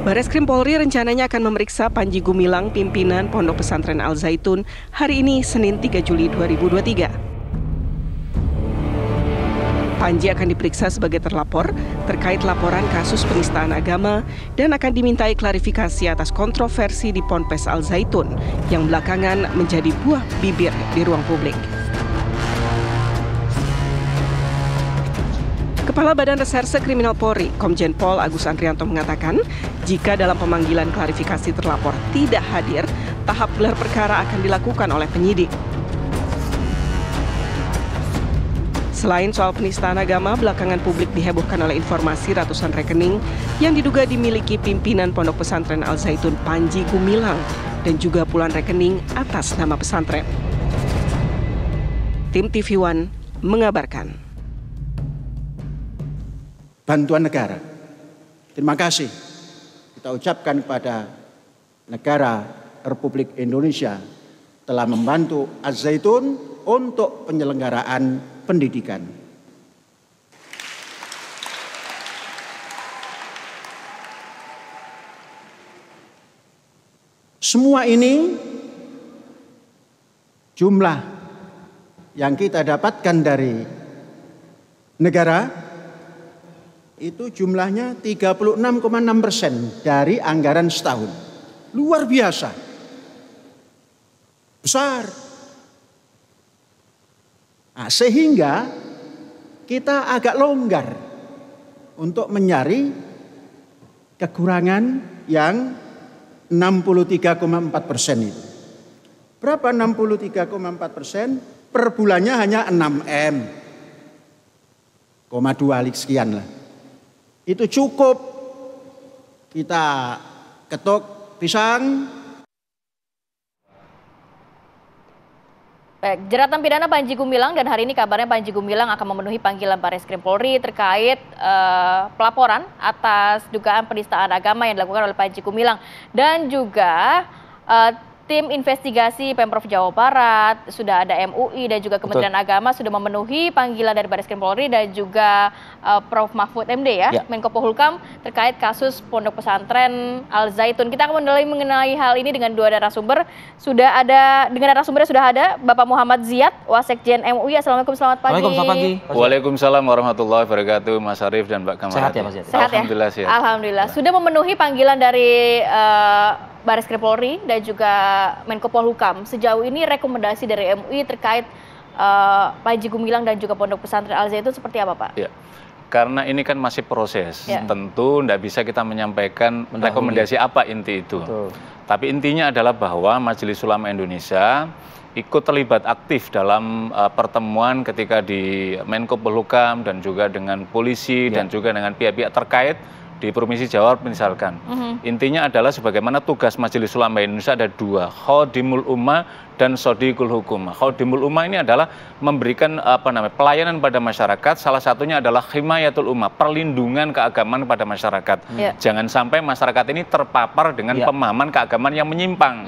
Bareskrim Polri rencananya akan memeriksa Panji Gumilang, pimpinan Pondok Pesantren Al Zaitun, hari ini Senin 3 Juli 2023. Panji akan diperiksa sebagai terlapor terkait laporan kasus penistaan agama dan akan dimintai klarifikasi atas kontroversi di Ponpes Al Zaitun yang belakangan menjadi buah bibir di ruang publik. Kepala Badan Reserse Kriminal Polri, Komjen Pol Agus Andrianto mengatakan, jika dalam pemanggilan klarifikasi terlapor tidak hadir, tahap gelar perkara akan dilakukan oleh penyidik. Selain soal penistaan agama, belakangan publik dihebohkan oleh informasi ratusan rekening yang diduga dimiliki pimpinan Pondok Pesantren Al Zaitun Panji Gumilang dan juga puluhan rekening atas nama pesantren. Tim TV One mengabarkan. Bantuan negara. Terima kasih kita ucapkan kepada negara Republik Indonesia telah membantu Al Zaitun untuk penyelenggaraan pendidikan. Semua ini jumlah yang kita dapatkan dari negara itu jumlahnya 36,6% dari anggaran setahun. Luar biasa. Besar. Nah, sehingga kita agak longgar untuk mencari kekurangan yang 63,4% itu. Berapa 63,4%? Per bulannya hanya 6 M, 2 sekian lah. Itu cukup kita ketuk pisang. Baik, jeratan pidana Panji Gumilang dan hari ini kabarnya Panji Gumilang akan memenuhi panggilan Bareskrim Polri terkait pelaporan atas dugaan penistaan agama yang dilakukan oleh Panji Gumilang dan juga tim investigasi Pemprov Jawa Barat, sudah ada MUI dan juga Kementerian Agama sudah memenuhi panggilan dari Bareskrim Polri dan juga Prof. Mahfud MD ya, Menko Polhukam terkait kasus Pondok Pesantren Al Zaitun. Kita akan mengenai hal ini dengan dua narasumber. Narasumbernya sudah ada Bapak Muhammad Ziyad, Wasekjen MUI. Assalamualaikum, selamat pagi. Waalaikumsalam. Waalaikumsalam warahmatullahi wabarakatuh, Mas Arief dan Mbak Kamara. Sehat ya Mas Ziyad? Sehat ya? Alhamdulillah sehat. Alhamdulillah. Sudah memenuhi panggilan dari Bareskrim Polri dan juga Menko Polhukam. Sejauh ini rekomendasi dari MUI terkait Panji Gumilang dan juga Pondok Pesantren Al Zaitun seperti apa, Pak? Ya, karena ini kan masih proses, tentu tidak bisa kita menyampaikan rekomendasi apa inti itu. Betul. Tapi intinya adalah bahwa Majelis Ulama Indonesia ikut terlibat aktif dalam pertemuan ketika di Menko Polhukam dan juga dengan polisi dan juga dengan pihak-pihak terkait di Provinsi Jawa misalkan. Intinya adalah sebagaimana tugas Majelis Ulama Indonesia ada dua, Khodimul Ummah dan Shodikul Hukum. Khodimul Ummah ini adalah memberikan pelayanan pada masyarakat, salah satunya adalah himayatul ummah, perlindungan keagamaan pada masyarakat. Jangan sampai masyarakat ini terpapar dengan pemahaman keagamaan yang menyimpang.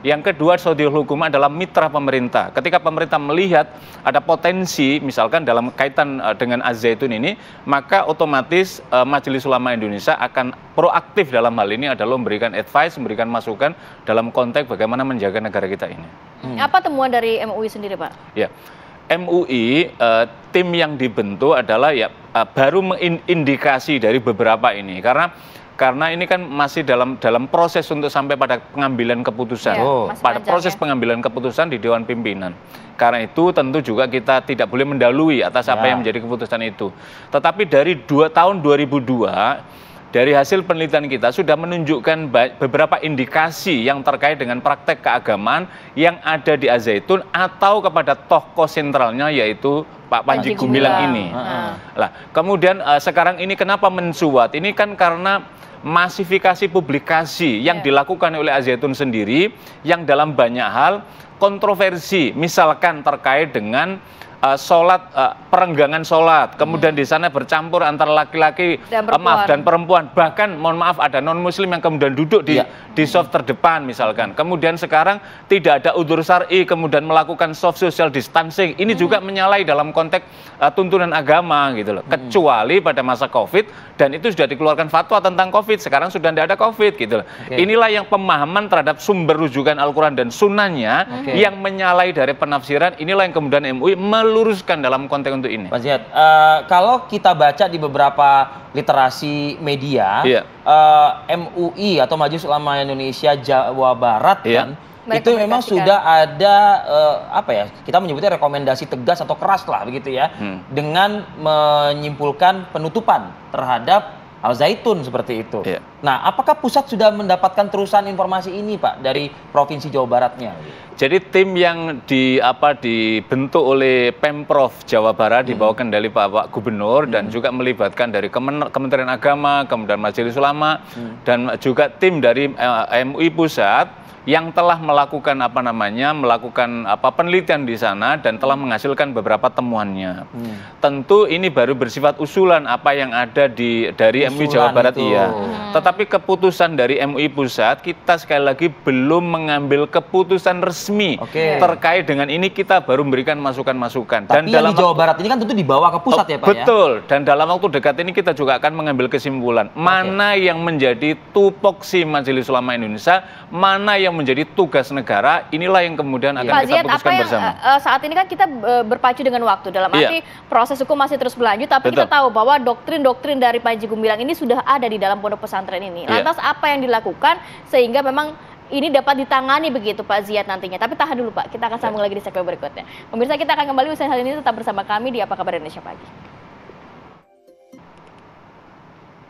Yang kedua, Shodikul Hukum adalah mitra pemerintah. Ketika pemerintah melihat ada potensi misalkan dalam kaitan dengan Al Zaitun ini, maka otomatis Majelis Ulama Indonesia akan proaktif dalam hal ini adalah memberikan advice, memberikan masukan dalam konteks bagaimana menjaga negara kita ini. Apa temuan dari MUI sendiri, Pak? Ya, MUI tim yang dibentuk adalah baru mengindikasi dari beberapa ini karena ini kan masih dalam proses untuk sampai pada pengambilan keputusan, pada proses pengambilan keputusan di Dewan Pimpinan. Karena itu tentu juga kita tidak boleh mendahului atas apa yang menjadi keputusan itu. Tetapi dari tahun 2002, dari hasil penelitian kita sudah menunjukkan beberapa indikasi yang terkait dengan praktek keagamaan yang ada di Al Zaitun atau kepada tokoh sentralnya yaitu Pak Panji Gumilang ini. Lah, kemudian sekarang ini kenapa mencuat? Ini kan karena masifikasi publikasi yang dilakukan oleh Al Zaitun sendiri yang dalam banyak hal kontroversi, misalkan terkait dengan perenggangan sholat, kemudian di sana bercampur antara laki-laki dan perempuan, bahkan mohon maaf ada non muslim yang kemudian duduk di soft terdepan misalkan. Kemudian sekarang tidak ada udzur syar'i, kemudian melakukan soft social distancing. Ini juga menyalahi dalam konteks tuntunan agama gitu loh. Kecuali pada masa Covid, dan itu sudah dikeluarkan fatwa tentang Covid, sekarang sudah tidak ada Covid gitu loh. Inilah yang pemahaman terhadap sumber rujukan Al-Quran dan sunnahnya yang menyalahi dari penafsiran, inilah yang kemudian MUI meluruskan dalam konteks untuk ini. Pak Ziyad, kalau kita baca di beberapa literasi media, MUI atau Majelis Ulama Indonesia Jawa Barat kan, itu memang sudah ada kita menyebutnya rekomendasi tegas atau keras lah begitu ya, dengan menyimpulkan penutupan terhadap Al Zaitun seperti itu. Nah, apakah pusat sudah mendapatkan terusan informasi ini, Pak, dari Provinsi Jawa Baratnya? Jadi tim yang dibentuk oleh Pemprov Jawa Barat di bawah kendali Pak Gubernur dan juga melibatkan dari Kementerian Agama, kemudian Majelis Ulama dan juga tim dari MUI Pusat yang telah melakukan penelitian di sana dan telah menghasilkan beberapa temuannya. Tentu ini baru bersifat usulan apa yang ada dari MUI Jawa Barat Tetapi keputusan dari MUI Pusat, kita sekali lagi belum mengambil keputusan resmi terkait dengan ini, kita baru memberikan masukan-masukan. Dan dalam di Jawa Barat ini kan tentu dibawa ke pusat ya Pak betul, dan dalam waktu dekat ini kita juga akan mengambil kesimpulan mana yang menjadi tupoksi Majelis Ulama Indonesia, mana yang menjadi tugas negara, inilah yang kemudian akan kita putuskan bersama. Saat ini kan kita berpacu dengan waktu, dalam arti proses hukum masih terus berlanjut, tapi kita tahu bahwa doktrin-doktrin dari Panji Gumilang ini sudah ada di dalam pondok pesantren ini. Lantas apa yang dilakukan sehingga memang ini dapat ditangani begitu Pak Ziyad nantinya? Tapi tahan dulu Pak, kita akan sambung lagi di segmen berikutnya. Pemirsa, kita akan kembali usai hal ini, tetap bersama kami di Apa Kabar Indonesia Pagi.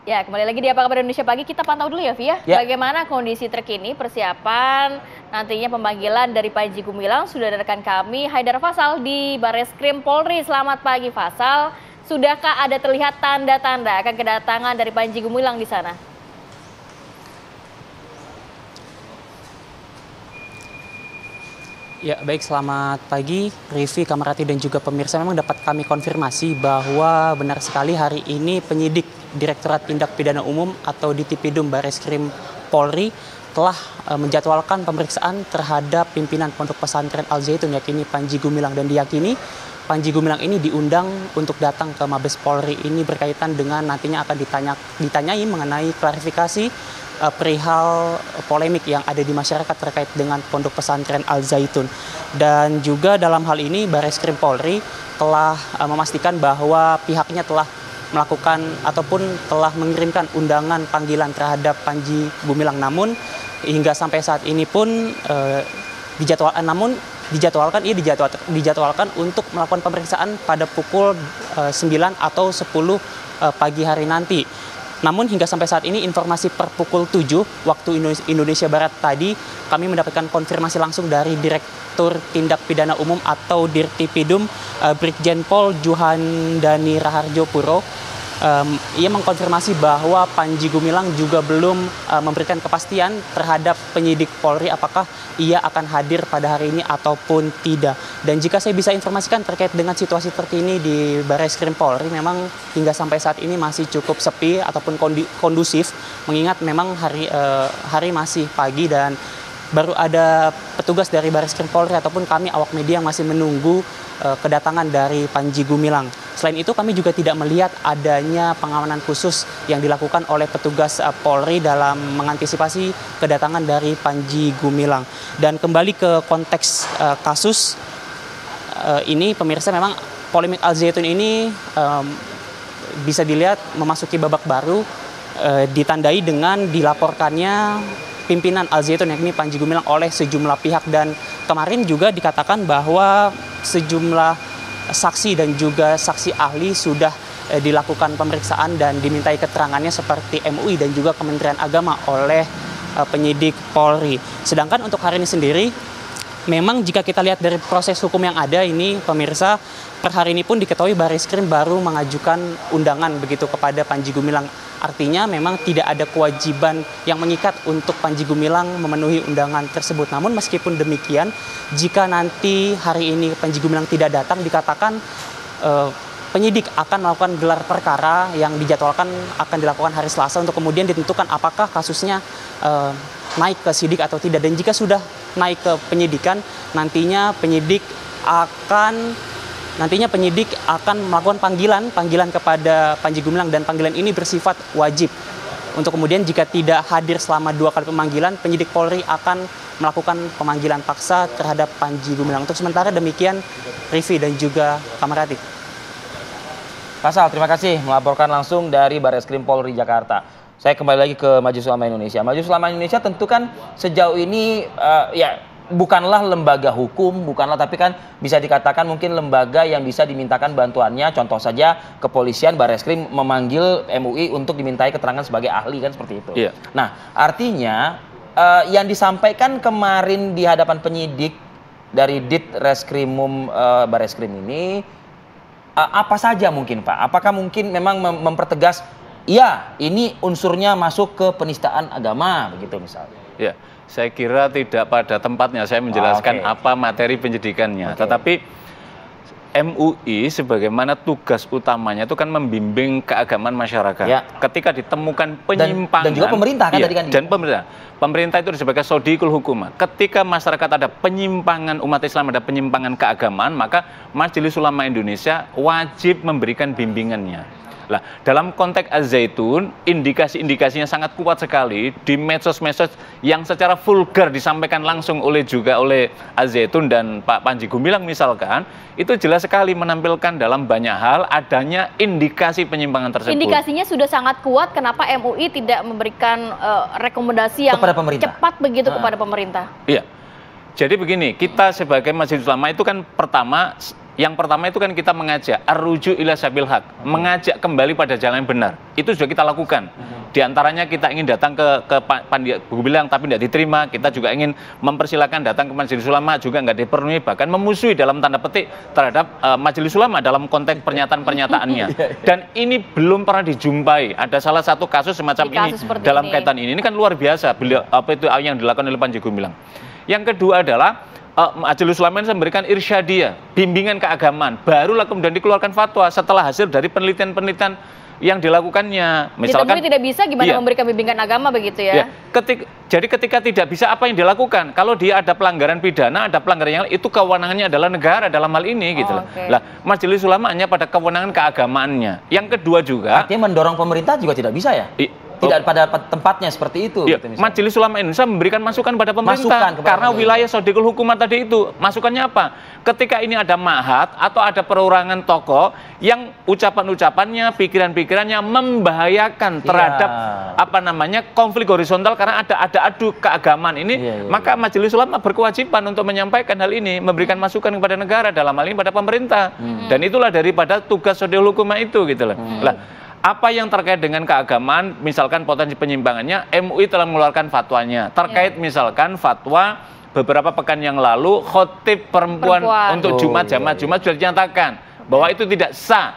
Ya, kembali lagi di Apa Kabar Indonesia Pagi. Kita pantau dulu ya, Via. Bagaimana kondisi terkini persiapan nantinya pemanggilan dari Panji Gumilang. Sudah ada rekan kami, Haidar Faisal di Bareskrim Polri. Selamat pagi, Faisal. Sudahkah ada terlihat tanda-tanda akan kedatangan dari Panji Gumilang di sana? Ya, baik, selamat pagi Rivi, Kamarati dan juga pemirsa. Memang dapat kami konfirmasi bahwa benar sekali hari ini penyidik Direktorat Tindak Pidana Umum atau Ditipidum Bareskrim Polri telah menjadwalkan pemeriksaan terhadap pimpinan Pondok Pesantren Al Zaitun yakni Panji Gumilang, dan diyakini Panji Gumilang ini diundang untuk datang ke Mabes Polri ini berkaitan dengan nantinya akan ditanyai mengenai klarifikasi perihal polemik yang ada di masyarakat terkait dengan Pondok Pesantren Al Zaitun. Dan juga dalam hal ini Bareskrim Polri telah memastikan bahwa pihaknya telah melakukan ataupun telah mengirimkan undangan panggilan terhadap Panji Gumilang, namun hingga sampai saat ini pun dijadwalkan untuk melakukan pemeriksaan pada pukul 9 atau 10 pagi hari nanti. Namun hingga sampai saat ini informasi per pukul 7 waktu Indonesia Barat tadi kami mendapatkan konfirmasi langsung dari Direktur Tindak Pidana Umum atau Dirtipidum Brigjen Pol Juhandani Raharjo Puro. Ia mengkonfirmasi bahwa Panji Gumilang juga belum memberikan kepastian terhadap penyidik Polri apakah ia akan hadir pada hari ini ataupun tidak. Dan jika saya bisa informasikan terkait dengan situasi terkini di Bareskrim Polri, memang hingga sampai saat ini masih cukup sepi ataupun kondusif, mengingat memang hari masih pagi dan baru ada petugas dari Bareskrim Polri ataupun kami awak media yang masih menunggu kedatangan dari Panji Gumilang. Selain itu kami juga tidak melihat adanya pengamanan khusus yang dilakukan oleh petugas Polri dalam mengantisipasi kedatangan dari Panji Gumilang. Dan kembali ke konteks kasus ini, pemirsa, memang polemik Al Zaitun ini bisa dilihat memasuki babak baru, ditandai dengan dilaporkannya pimpinan Al Zaitun yakni Panji Gumilang oleh sejumlah pihak. Dan kemarin juga dikatakan bahwa sejumlah saksi dan juga saksi ahli sudah dilakukan pemeriksaan dan dimintai keterangannya seperti MUI dan juga Kementerian Agama oleh penyidik Polri. Sedangkan untuk hari ini sendiri memang jika kita lihat dari proses hukum yang ada ini, pemirsa, per hari ini pun diketahui Bareskrim baru mengajukan undangan begitu kepada Panji Gumilang. Artinya memang tidak ada kewajiban yang mengikat untuk Panji Gumilang memenuhi undangan tersebut. Namun meskipun demikian, jika nanti hari ini Panji Gumilang tidak datang, dikatakan penyidik akan melakukan gelar perkara yang dijadwalkan akan dilakukan hari Selasa untuk kemudian ditentukan apakah kasusnya naik ke sidik atau tidak. Dan jika sudah naik ke penyidikan, nantinya penyidik akan melakukan panggilan kepada Panji Gumilang, dan panggilan ini bersifat wajib. Untuk kemudian jika tidak hadir selama 2 kali pemanggilan, penyidik Polri akan melakukan pemanggilan paksa terhadap Panji Gumilang. Untuk sementara demikian, Rivi dan juga Kamarati. Pasal, terima kasih melaporkan langsung dari Bareskrim Polri Jakarta. Saya kembali lagi ke Majelis Ulama Indonesia. Majelis Ulama Indonesia tentu kan sejauh ini bukanlah lembaga hukum, tapi kan bisa dikatakan mungkin lembaga yang bisa dimintakan bantuannya. Contoh saja kepolisian, Bareskrim memanggil MUI untuk dimintai keterangan sebagai ahli, kan seperti itu. Iya. Nah, artinya yang disampaikan kemarin di hadapan penyidik dari Ditreskrimum Bareskrim ini apa saja mungkin, Pak? Apakah mungkin memang mempertegas, ya ini unsurnya masuk ke penistaan agama begitu misalnya? Ya, saya kira tidak pada tempatnya saya menjelaskan apa materi penyidikannya. Tetapi MUI sebagaimana tugas utamanya itu kan membimbing keagamaan masyarakat. Ya. Ketika ditemukan penyimpangan dan juga pemerintah kan tadi kan. Dan pemerintah itu sebagai sodikul hukum. Ketika masyarakat ada penyimpangan, umat Islam ada penyimpangan keagamaan, maka Majelis Ulama Indonesia wajib memberikan bimbingannya. Nah, dalam konteks Az-Zaitun, indikasi-indikasinya sangat kuat sekali di medsos-medsos yang secara vulgar disampaikan langsung oleh Az-Zaitun dan Pak Panji Gumilang misalkan, itu jelas sekali menampilkan dalam banyak hal adanya indikasi penyimpangan tersebut. Indikasinya sudah sangat kuat, kenapa MUI tidak memberikan rekomendasi yang cepat begitu kepada pemerintah? Iya, jadi begini, kita sebagai Majelis Ulama itu kan yang pertama itu kan kita mengajak ar-ruju ila sabil haq, mengajak kembali pada jalan yang benar. Itu sudah kita lakukan. Di antaranya kita ingin datang ke Panji Gumilang tapi tidak diterima. Kita juga ingin mempersilahkan datang ke Majelis Ulama, juga nggak dipenuhi, bahkan memusuhi dalam tanda petik terhadap Majelis Ulama dalam konteks pernyataan-pernyataannya. Dan ini belum pernah dijumpai. Ada salah satu kasus semacam ini dalam kaitan ini. Ini kan luar biasa apa itu yang dilakukan oleh Panji Gumilang. Yang kedua adalah Majelis Ulama ini memberikan irsyadiyah, bimbingan keagamaan, barulah kemudian dikeluarkan fatwa setelah hasil dari penelitian-penelitian yang dilakukannya. Misalkan tidak bisa gimana memberikan bimbingan agama begitu ya? Jadi ketika tidak bisa, apa yang dilakukan? Kalau dia ada pelanggaran pidana, ada pelanggaran yang lain, itu kewenangannya adalah negara dalam hal ini gitu. Lah, Majelis Ulama hanya pada kewenangan keagamaannya. Yang kedua juga, artinya mendorong pemerintah juga tidak bisa ya? Tidak pada tempatnya seperti itu. Gitu, Majelis Ulama Indonesia memberikan masukan pada pemerintah karena wilayah sodikul hukumat tadi itu. Masukannya apa? Ketika ini ada ma'had atau ada perorangan tokoh yang ucapan-ucapannya, pikiran-pikirannya membahayakan terhadap konflik horizontal karena ada adu keagamaan ini, maka Majelis Ulama berkewajiban untuk menyampaikan hal ini, memberikan masukan kepada negara, dalam hal ini pada pemerintah. Dan itulah daripada tugas sodikul hukumat itu gitu loh. Apa yang terkait dengan keagamaan, misalkan potensi penyimpangannya, MUI telah mengeluarkan fatwanya. Terkait misalkan fatwa beberapa pekan yang lalu, khotib perempuan untuk Jumat, jamaah Jumat sudah dinyatakan bahwa itu tidak sah.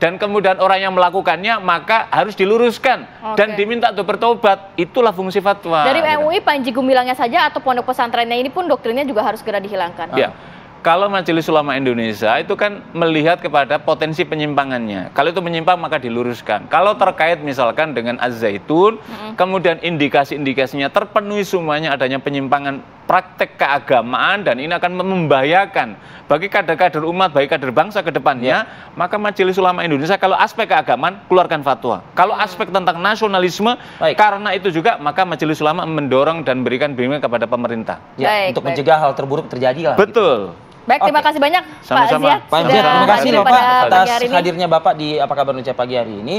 Dan kemudian orang yang melakukannya maka harus diluruskan dan diminta untuk bertobat. Itulah fungsi fatwa. Dari MUI, Panji Gumilangnya saja atau pondok pesantrennya ini pun doktrinnya juga harus segera dihilangkan. Ya. Kalau Majelis Ulama Indonesia itu kan melihat kepada potensi penyimpangannya. Kalau itu menyimpang maka diluruskan. Kalau terkait misalkan dengan Az-Zaitun, kemudian indikasi-indikasinya terpenuhi semuanya adanya penyimpangan praktek keagamaan dan ini akan membahayakan bagi kader-kader umat, bagi kader bangsa ke depannya, maka Majelis Ulama Indonesia kalau aspek keagamaan keluarkan fatwa. Kalau aspek tentang nasionalisme, karena itu juga maka Majelis Ulama mendorong dan berikan bimbingan kepada pemerintah. Untuk mencegah hal terburuk terjadi lah. Betul. Baik, terima kasih banyak Sama-sama. Pak Ziad. Pak Ziad, terima kasih Bapak atas hadirnya Bapak di Apa Kabar Indonesia pagi hari ini.